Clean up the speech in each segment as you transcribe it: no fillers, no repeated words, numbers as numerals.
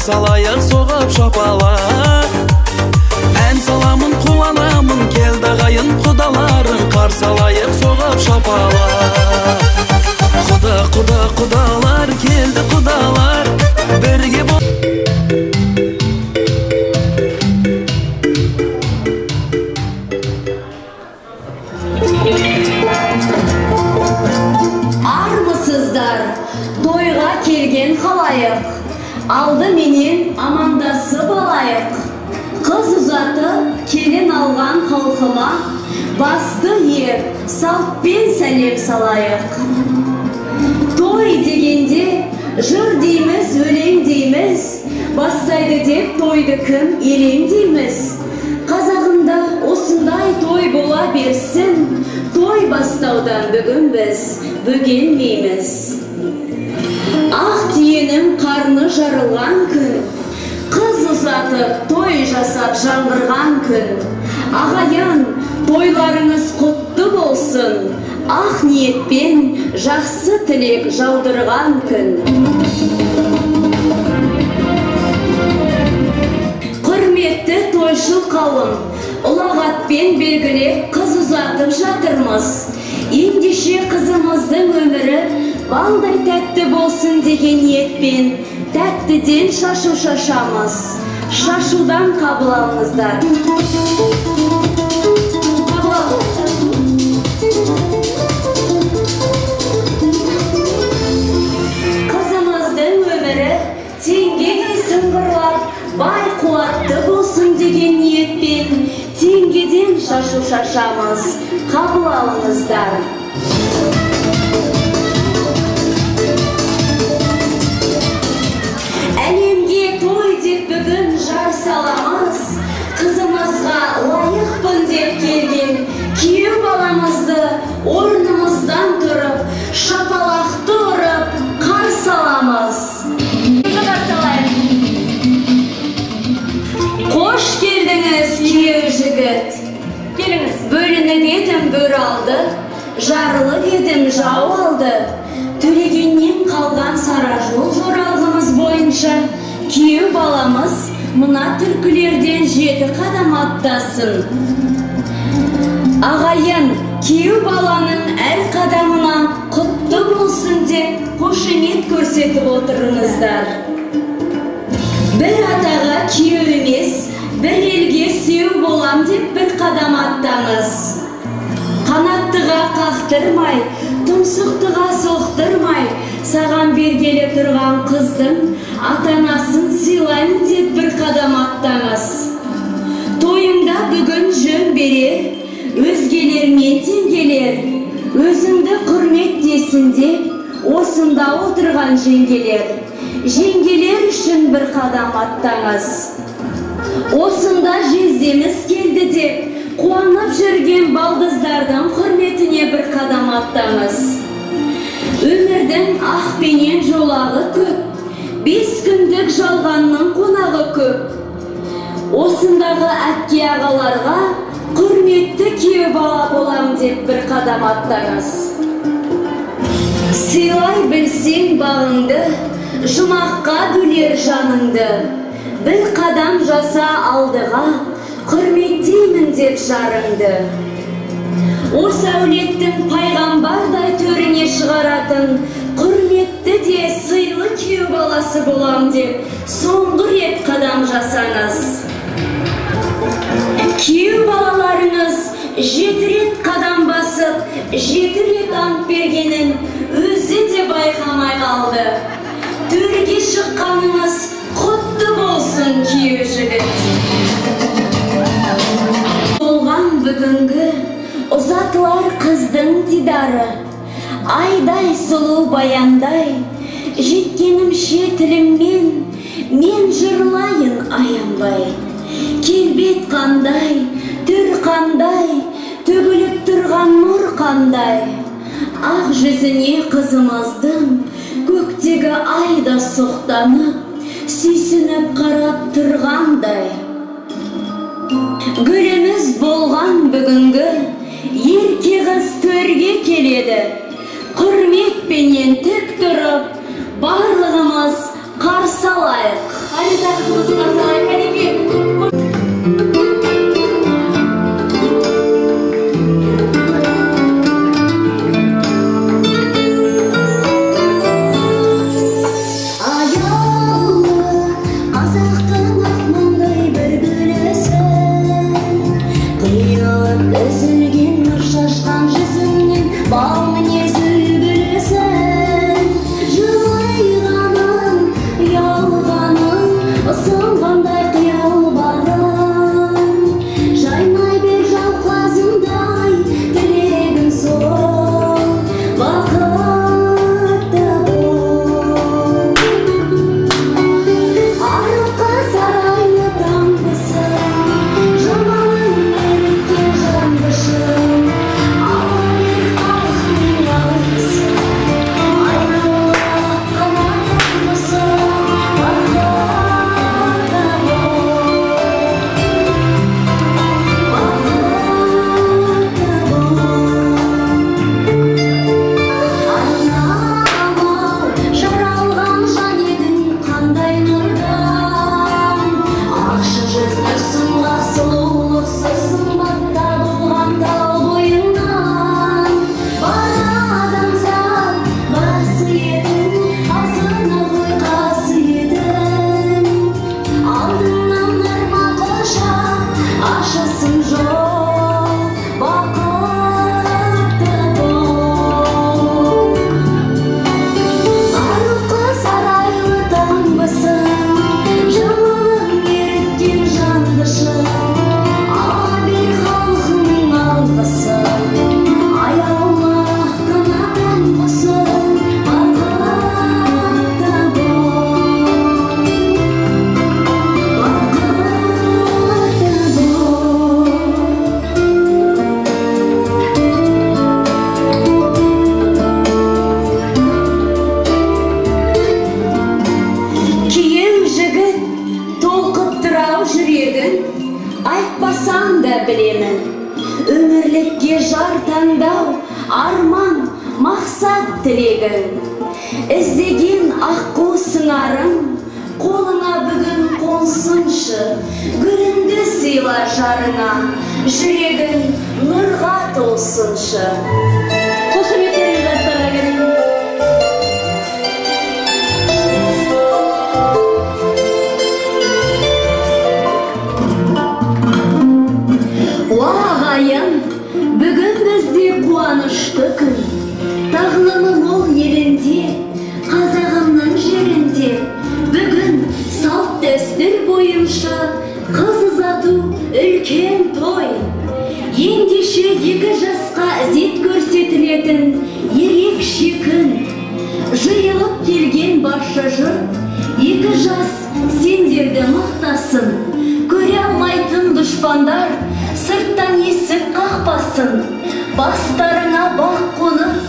салайық соғып шапалақ. Ән саламын қуанамын, келді ағайын құдаларың, қарсы алайық соғып шапалақ. Құдалар келді құдалар, бірге бол. Армысыздар, тойға келген халайық, алды менен амандасып алайық. Қыз ұзаты келін алған халқыма, басты ер салтпен сәлем салайық. Той дегенде жыр дейміз, өлең дейміз, бастайды деп тойды кім елең дейміз. Қазағында осындай той бола берсін, той бастаудан бүгін біз бөгелмейміз. Ақ түйенің қарны жарылған күн, қыз ұзаты той жасап жаңғырған күн. Ағайын, тойларыңыз құтты болсын, ақ ниетпен жақсы тілек жаудырған күн. Құрметті тойшыл қауым, ұлағатпен белгілеп қыз ұзатып жатырмыз. Ендеше қызымыздың өмірі балдай тәтті болсын деген ниетпен тәттіден шашу шашамыз. Шашудан қабыл алыңыздар. Қызымыздың өмірі теңгедей сыңғырлап, бай қуатты болсын деген ниетпен теңгеден шашу шашамыз. Қабыл алыңыздар. Әлемге той деп бүгін жар саламыз, қызымызға лайықпын деп келген күйеу баламызды орнымыздан тұрып, шапалақты ұрып, қарсы аламыз. Қош келдіңіз, күйеу жігіт. Келіңіз. Бөлініп едім бөр алды, жарылып едім жау алды. Төлегеннен қалған сара жол жоралғымыз бойынша күйеу баламыз мына түркілерден 7 қадам аттасын. Ағайын, күйеу баланың әр қадамына құтты болсын деп қошемет көрсетіп отырыңыздар. Бір атаға күйеу емес, бір елге сүйеу болам деп бір қадам аттаңыз. Қанаттыға қақтырмай, тұмсықтыға соқтырмай, саған бергелі тұрған қыздың ата-анасын сыйлаймын деп бір қадам аттаңыз. Тойыңда бүгін жөн берер, өзгелермен теңгелер, өзіңді құрметтесін деп осында отырған жеңгелер. Жеңгелер үшін бір қадам аттаңыз. Осында жездеміз келді деп қуанып жүрген балдыздардың құрметіне бір қадам аттаңыз. Өмірдің ақ пенен жолағы көп, 5 күндік жалғанның қонағы көп. Осындағы әпке ағаларға құрметті күйеу бала болам деп бір қадам аттаңыз. Сыйлай білсең бағыңды, жұмаққа бөлер жаныңды. Бір қадам жаса алдыға, құрметтеймін деп жарыңды. Осы әулеттің пайғамбардай төріне шығаратын құрметті де сыйлы күйеу баласы болам деп соңғы рет қадам жасаңыз. Күйеу балаларыңыз 7 рет қадам басып, 7 рет ант бергенін өзі де байқамай қалды. Төрге шыққаныңыз құтты болсын, күйеу жігіт. Болған бүгінгі ұзатылар қыздың дидары, айдай сұлу баяндай, жеткенімше тіліммен мен жырлайын аянбай. Келбет қандай, түр қандай, төгіліп тұрған нұр қандай. Ақ жүзіне қызымыздың көктегі айда соқтанып, сүйсініп қарап тұрғандай. Гүліміз болған бүгінгі ерке қыз төрге келеді. Құрметпенен тік тұрып, барлығымыз қарсы алайық. Ayrıca kızımızın Azrail Hanifi. Айтпасам да білемін, өмірлікке жар таңдау, арман, мақсат тілегін. Іздеген аққу сыңарың, қолыңа бүгін қонсыншы, гүліңді сыйла жарыңа, жүрегің нұрға толсыншы. Қошеметтеріңізді жастарға берейін. Ағайын, бүгін бізде қуанышты күн. Тағылымы мол елінде, қазағымның жерінде, бүгін салт дәстүр бойынша қыз ұзату үлкен той. Ендеше 2 жасқа ізет көрсетілетін ерекше күн. Жиылып келген барша жұрт, 2 жас сендерді мақтасын. Көре алмайтын дұшпандар сырттан есік қақпасын, бастарыңа бақ қонып,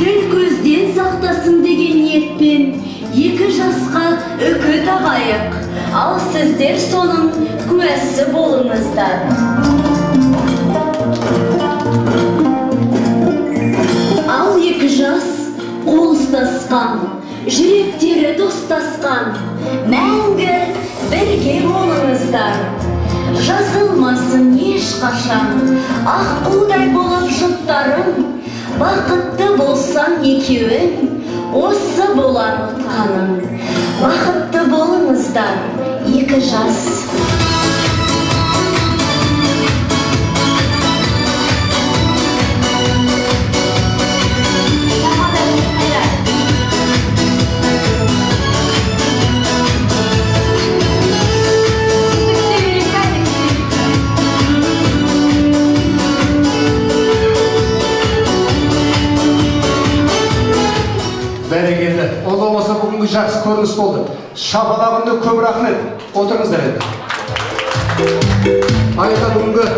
тіл көзден сақтасын деген ниетпен 2 жасқа үкі тағайық, ал сіздер соның куәсі болыңыздар. Ал 2 жас қол ұстасқан, жүректері достасқан, мәңгі бірге болыңыздар. Жазылмасын ешқашан, аққудай болып жұптарың, бақытты болсаң екеуің, осы болар ұтқаның. Бақытты болыңыздар, 2 жас. Бәрекелді. Ол болмаса бүгінгі жақсы көрініс болды. Шапалағымды көп рахмет. Отырыңыздар енді. Айта бүгінгі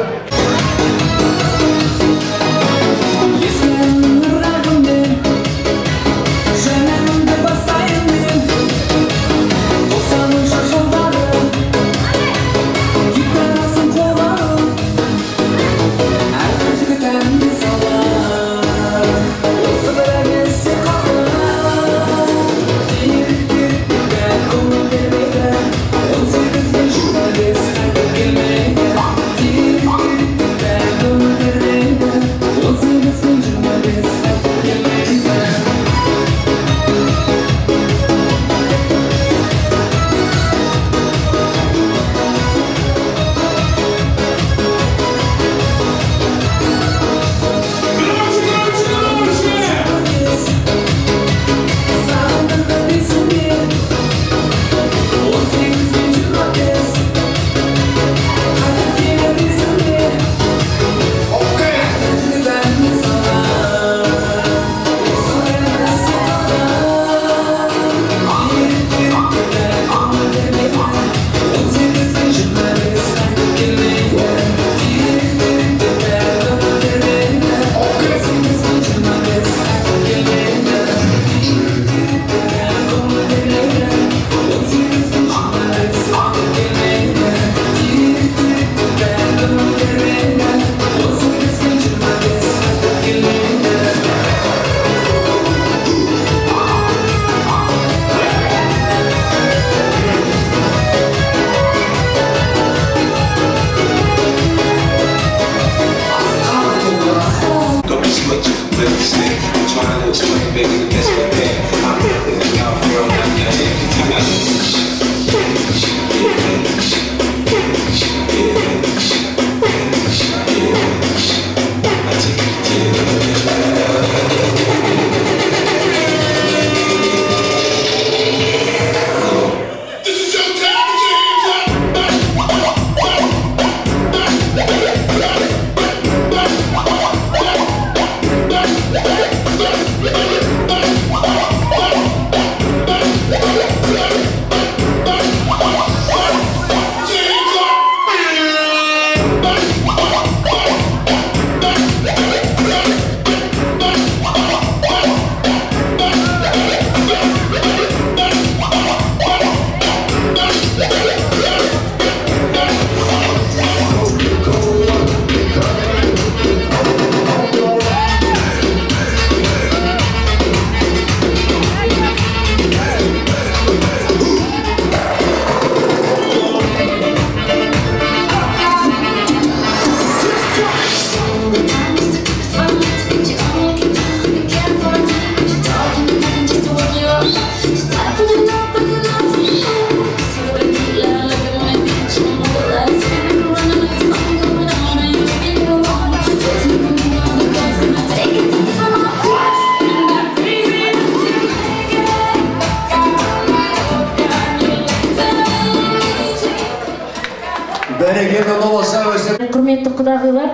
Бәрекелді болса өсіп. Құрметті құдағилар,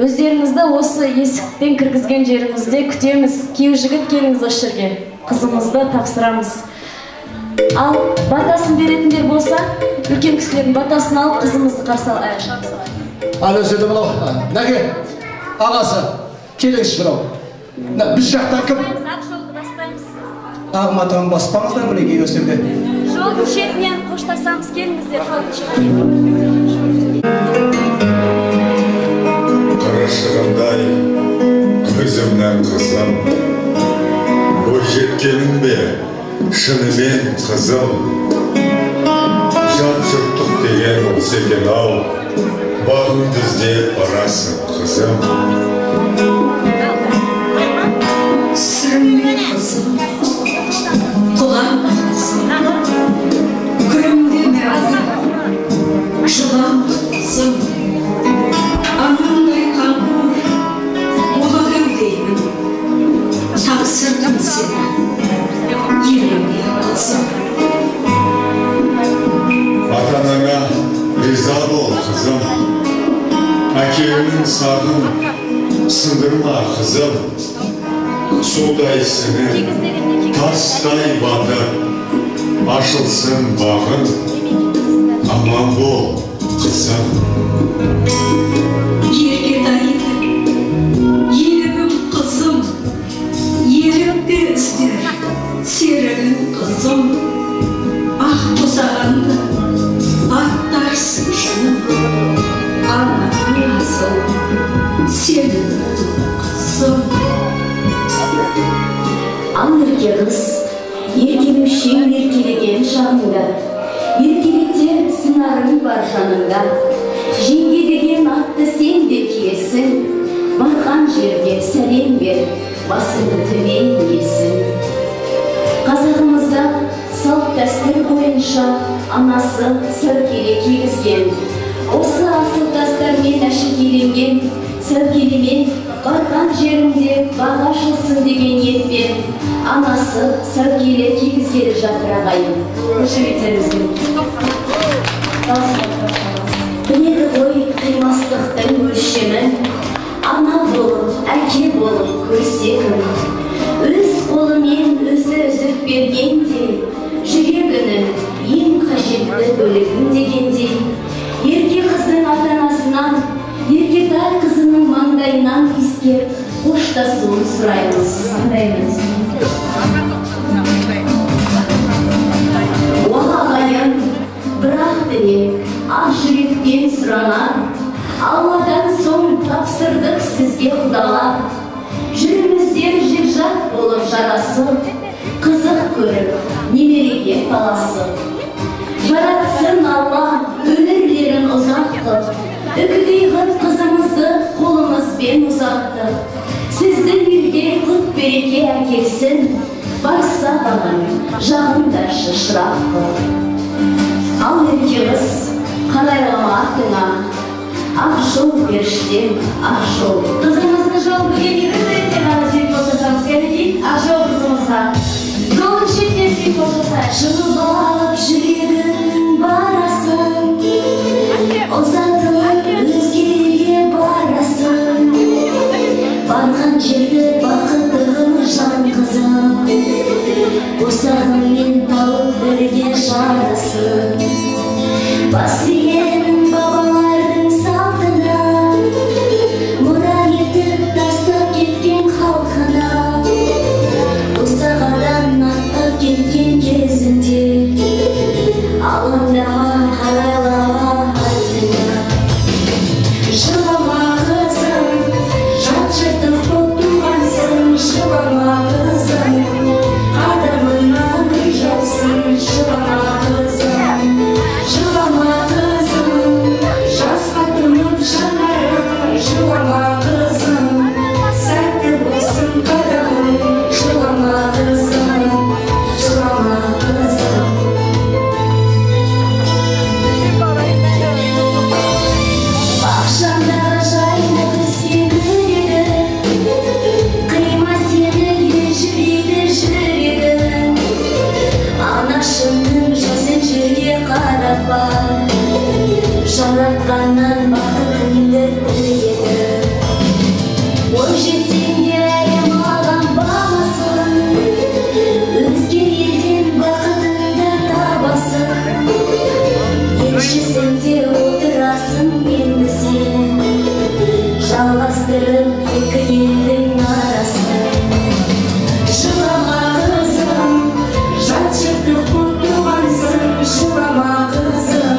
өздеріңізді осы есіктен кіргізген жерімізде күтеміз. Күйеу жігіт келіңіз осы жерге. Қызымызды тапсырамыз. Ал батасын беретіндер болса, үлкен кісілердің батасын алып қызымызды қарсы алайық. Ал өседі бұлау. Нәке, ағасы, келіңізші бұлау. Біз жақтан кім? Ақ жолды баспаймыз. Ағматан баспаңыздар мінекей өсімде. Жолдың шетінен қоштасамыз, келіңіздер жолдың шетінен. Қарашығындай көзімнен қызым, бой жеткенің бе шынымен қызым. Жан жұрттық деген осы екен ау, бағыңды іздеп барасың қызым. Сырыммен қызым, құлан қызым, күрімде мәзім, жылан қызым, анандай қамыр, болады деймін, тапсырдым сені, еліңе қызым. Ата-анаңа риза бол қызым, әкеңнің сағын сындырма қызым. Судай сіңір, тастай батыр, ашылсын бағын, аман бол қызым. Ерге дайын, елігім қызым, ерікті іздер, серігім қызым. Ақ босағанды, аттарсың жаным, анаңның асыл, сенің қызым. Ал ерке қыз, еркелеушең еркелеген шағында, еркелетер сыңарың бар жаныңда. Жеңге деген атты сен де киесің, барған жерде сәлем бер, басыңды төмен иесің. Қазағымызда салт дәстүр бойынша анасы сәукеле кигізген. Осы асыл тастармен әшекейленген сәукелемен барған жерінде баға ашылсын деген ниетпен анасы сәукеле кигізгелі жатыр ағайын. Қошеметтеріңізбен. Біледі ғой қимастықтың өлшемін, ана болып, әке болып көрсе кім. Өз қолымен өзі үзіп бергендей, жүрегінің ең қажетті бөлігін дегендей, ерке қыздың ата-анасынан, еркетай қызының маңдайынан иіскеп қоштасуын сұраймыз. Ағайын, бірақ тілек, ақ жүректен сұранар, Алладан соң тапсырдық сізге құдалар. Жүрімізден жекжат болып жарасы, қызық көріп, немереге таласы. Жаратсын Алла өмірлерін ұзақты, үкідей ғып қызымызды қолымызбен ұзақты. Сіздің елге құт береке әкелсін, барса бағын жағында шышырақты. Ал ерке қыз, қарайлама артыңа, ақ жол періштем, ақ жол. Қызымызды жол білген еріндерінде ғана сүйіп қосасамыз кәнекей, ақ жол қызымызға. Жолын шеттен сүйіп қосасай. Жылбап жүрегін барасың, ұзатылып өзгеге барасың. Барған жерді бақыттығым жан қызым, босағыңмен тауып бірге жарасың. Бас иген бабалардың салтына, мұра етіп тастап кеткен халқына. Босағадан аттап кеткен кезінде, алаңдаған Жаратқаннан бақытын еді. Ой жетсеңде маған бағасын, өзге елден бақытыңды табасың. Еншісінде отырасың енді сен, жалғастырып екі елдің арасын. Жылама қызым, жат жұртты құттығансың. Жылама қызым,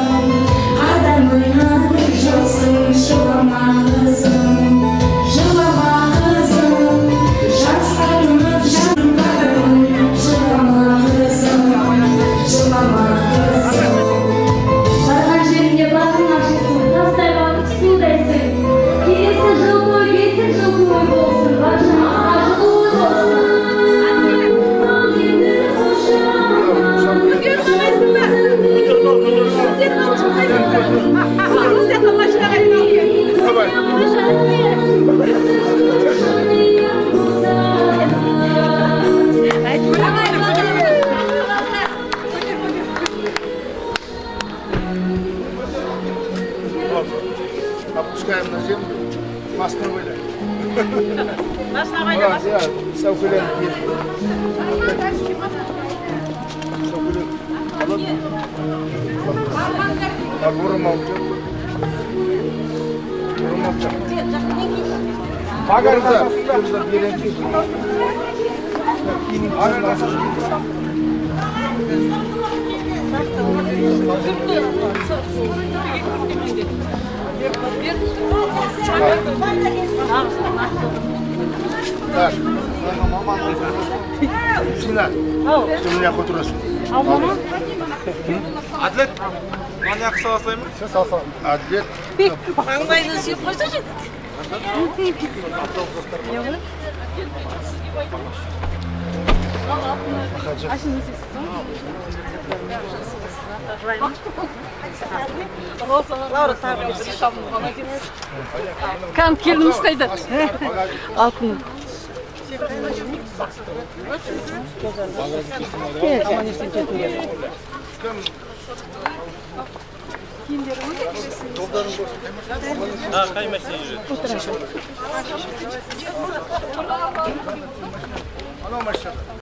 адамыңнан жоқсың. Жылама қызым, жылама қызым, жасқанып жандарым. Жылама қызым, жылама қызым. Барған жерінде бағың ашылсын, тастай батып судайсың. Келесі жыл той, бесік жыл той болсын, баршамызға жылы болсын. Опускаем на землю, маска выля. Саукулен. Вурым алып. Багарда беренки. Так, Сина, ты меня хоть раз. Атлет, mana yaxshi saloslaymi? Shu saloslaymi. Atlet. Manglayni suyib qo'ysa-chi. Kan keldim istaydi. Altın. Ha, kaymakta yürü. Ana maşallah.